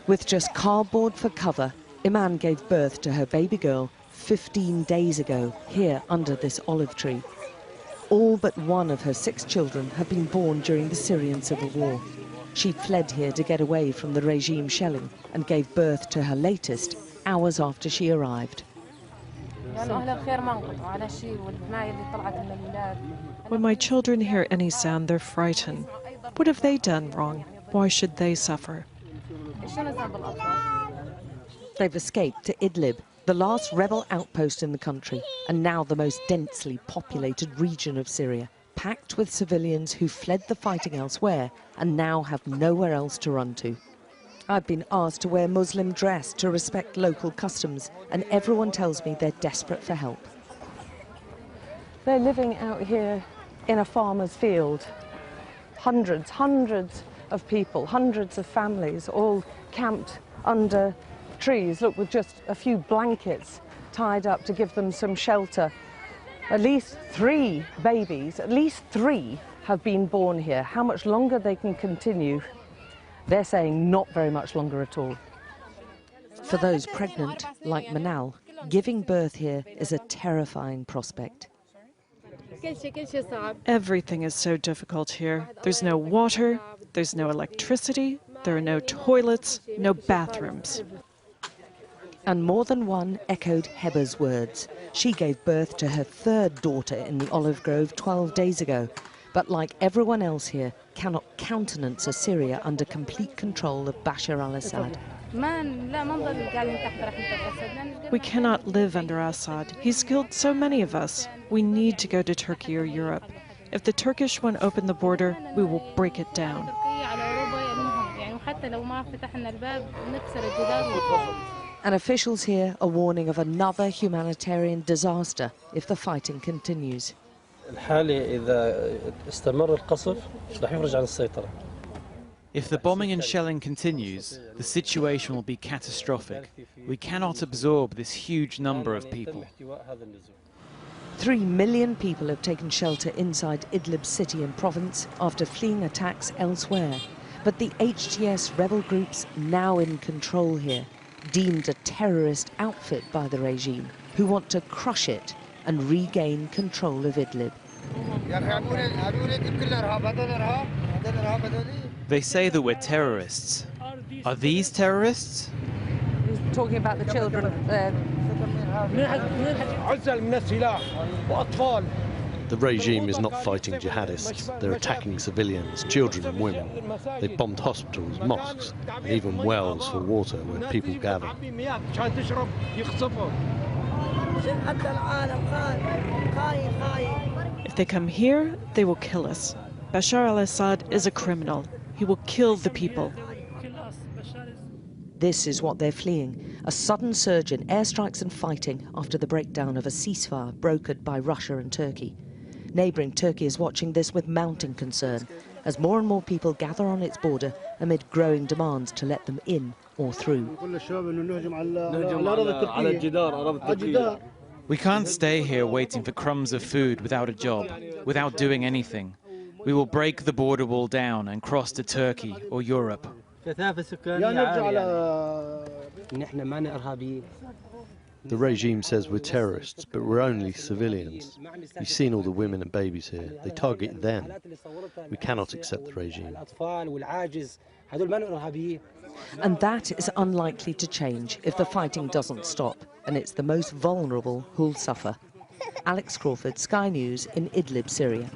With just cardboard for cover, Iman gave birth to her baby girl 15 days ago, here under this olive tree. All but one of her 6 children have been born during the Syrian civil war. She fled here to get away from the regime shelling and gave birth to her latest hours after she arrived. When my children hear any sound, they're frightened. What have they done wrong? Why should they suffer? They've escaped to Idlib, the last rebel outpost in the country, and now the most densely populated region of Syria, packed with civilians who fled the fighting elsewhere and now have nowhere else to run to. I've been asked to wear Muslim dress to respect local customs, and everyone tells me they're desperate for help. They're living out here in a farmer's field. Hundreds of people, hundreds of families, all camped under trees, look, with just a few blankets tied up to give them some shelter. At least 3 babies, at least 3 have been born here. How much longer they can continue, they're saying not very much longer at all. For those pregnant, like Manal, giving birth here is a terrifying prospect. Everything is so difficult here. There's no water, there's no electricity, there are no toilets, no bathrooms. And more than one echoed Heber's words. She gave birth to her 3rd daughter in the olive grove 12 days ago, but like everyone else here, cannot countenance a Syria under complete control of Bashar al-Assad. We cannot live under Assad. He's killed so many of us. We need to go to Turkey or Europe. If the Turkish won't open the border, we will break it down. And officials here are warning of another humanitarian disaster if the fighting continues. If the bombing and shelling continues, the situation will be catastrophic. We cannot absorb this huge number of people. 3 million people have taken shelter inside Idlib city and province after fleeing attacks elsewhere. But the HTS rebel groups now in control here, deemed a terrorist outfit by the regime, who want to crush it and regain control of Idlib. They say that we're terrorists. Are these terrorists? He's talking about the children there. The regime is not fighting jihadists. They're attacking civilians, children and women. They bombed hospitals, mosques, and even wells for water where people gather. If they come here, they will kill us. Bashar al-Assad is a criminal. He will kill the people. This is what they're fleeing, a sudden surge in airstrikes and fighting after the breakdown of a ceasefire brokered by Russia and Turkey. Neighbouring Turkey is watching this with mounting concern, as more and more people gather on its border amid growing demands to let them in or through. We can't stay here waiting for crumbs of food without a job, without doing anything. We will break the border wall down and cross to Turkey or Europe. The regime says we're terrorists, but we're only civilians. You've seen all the women and babies here. They target them. We cannot accept the regime. And that is unlikely to change if the fighting doesn't stop, and it's the most vulnerable who'll suffer. Alex Crawford, Sky News in Idlib, Syria.